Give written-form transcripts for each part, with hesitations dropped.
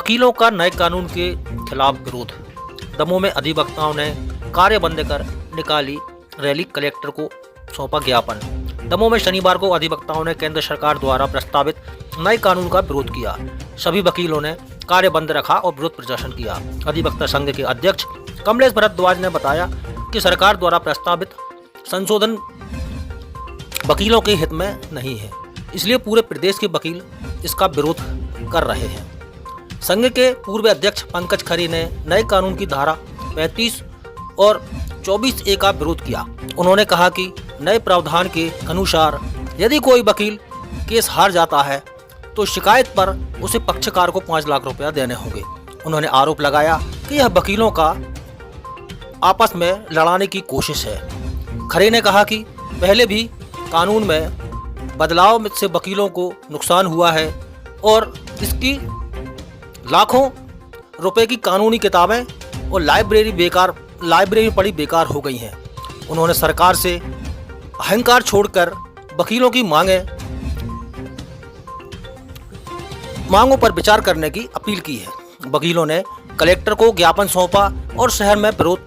वकीलों का नए कानून के खिलाफ विरोध। दमोह में अधिवक्ताओं ने कार्य बंद कर निकाली रैली, कलेक्टर को सौंपा ज्ञापन। दमोह में शनिवार को अधिवक्ताओं ने केंद्र सरकार द्वारा प्रस्तावित नए कानून का विरोध किया। सभी वकीलों ने कार्य बंद रखा और विरोध प्रदर्शन किया। अधिवक्ता संघ के अध्यक्ष कमलेश भारद्वाज ने बताया कि सरकार द्वारा प्रस्तावित संशोधन वकीलों के हित में नहीं है, इसलिए पूरे प्रदेश के वकील इसका विरोध कर रहे हैं। संघ के पूर्व अध्यक्ष पंकज खरे ने नए कानून की धारा 35 और 24A का विरोध किया। उन्होंने कहा कि नए प्रावधान के अनुसार यदि कोई वकील केस हार जाता है तो शिकायत पर उसे पक्षकार को 5 लाख रुपया देने होंगे। उन्होंने आरोप लगाया कि यह वकीलों का आपस में लड़ाने की कोशिश है। खरे ने कहा कि पहले भी कानून में बदलाव से वकीलों को नुकसान हुआ है और इसकी लाखों रुपए की कानूनी किताबें और लाइब्रेरी पड़ी बेकार हो गई हैं। उन्होंने सरकार से अहंकार छोड़कर वकीलों की मांगों पर विचार करने की अपील की है। वकीलों ने कलेक्टर को ज्ञापन सौंपा और शहर में विरोध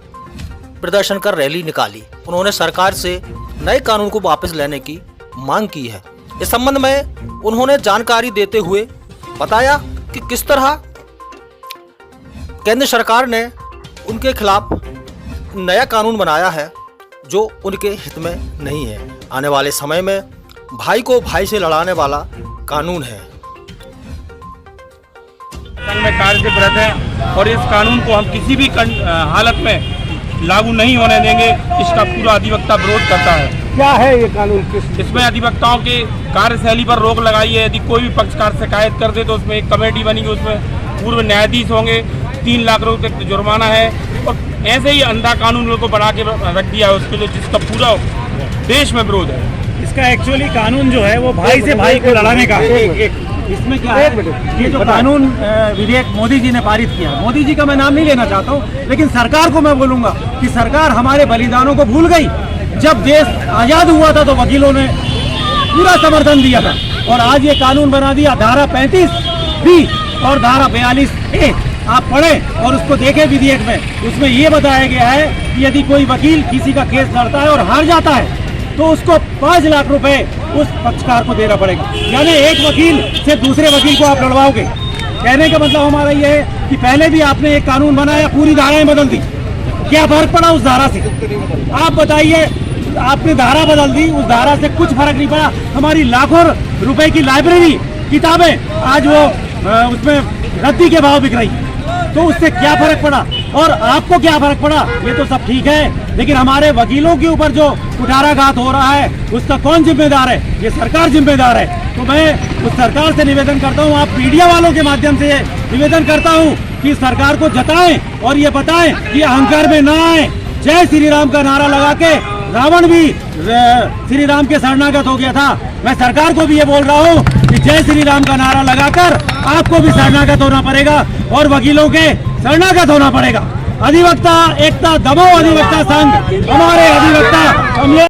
प्रदर्शन कर रैली निकाली। उन्होंने सरकार से नए कानून को वापस लेने की मांग की है। इस संबंध में उन्होंने जानकारी देते हुए बताया कि किस तरह केंद्र सरकार ने उनके खिलाफ नया कानून बनाया है जो उनके हित में नहीं है। आने वाले समय में भाई को भाई से लड़ाने वाला कानून है। संघ में कार्य से व्रत है और इस कानून को हम किसी भी हालत में लागू नहीं होने देंगे। इसका पूरा अधिवक्ता विरोध करता है। क्या है ये कानून? इसमें अधिवक्ताओं के कार्यशैली पर रोक लगाई है। यदि कोई भी पक्षकार शिकायत कर दे तो उसमें एक कमेटी बनेगी, उसमें पूर्व न्यायाधीश होंगे, 3 लाख रुपये तक जुर्माना है। और ऐसे ही अंधा कानून को बना के रख दिया है उसके लिए, जिसका पूरा देश में विरोध है। इसका एक्चुअली कानून जो है वो भाई से भाई को लड़ाने का है। इसमें क्या है, ये जो कानून विधेयक मोदी जी ने पारित किया, मोदी जी का मैं नाम नहीं लेना चाहता हूँ, लेकिन सरकार को मैं बोलूँगा कि सरकार हमारे बलिदानों को भूल गई। जब देश आज़ाद हुआ था तो वकीलों ने पूरा समर्थन दिया था और आज ये कानून बना दिया। धारा 35B और धारा 42A आप पढ़ें और उसको देखें विधेयक में, उसमें ये बताया गया है कि यदि कोई वकील किसी का केस लड़ता है और हार जाता है तो उसको 5 लाख रुपए उस पक्षकार को देना पड़ेगा। यानी एक वकील से दूसरे वकील को आप लड़वाओगे। कहने का मतलब हमारा ये है कि पहले भी आपने एक कानून बनाया, पूरी धाराएं बदल दी, क्या फर्क पड़ा उस धारा से? आप बताइए, आपने धारा बदल दी, उस धारा से कुछ फर्क नहीं पड़ा। हमारी लाखों रुपए की लाइब्रेरी किताबें आज वो उसमें रद्दी के भाव बिक रही, तो उससे क्या फर्क पड़ा और आपको क्या फर्क पड़ा? ये तो सब ठीक है, लेकिन हमारे वकीलों के ऊपर जो कुठाराघात हो रहा है उसका कौन जिम्मेदार है? ये सरकार जिम्मेदार है। तो मैं उस सरकार से निवेदन करता हूँ, आप मीडिया वालों के माध्यम से निवेदन करता हूँ कि सरकार को जताएं और ये बताएं कि अहंकार में ना आए। जय श्री राम का नारा लगा के रावण भी श्री राम के शरणागत हो गया था। मैं सरकार को भी ये बोल रहा हूँ कि जय श्री राम का नारा लगाकर आपको भी शरणागत होना पड़ेगा और वकीलों के शरणागत होना पड़ेगा। अधिवक्ता एकता दमोह अधिवक्ता संघ, हमारे अधिवक्ता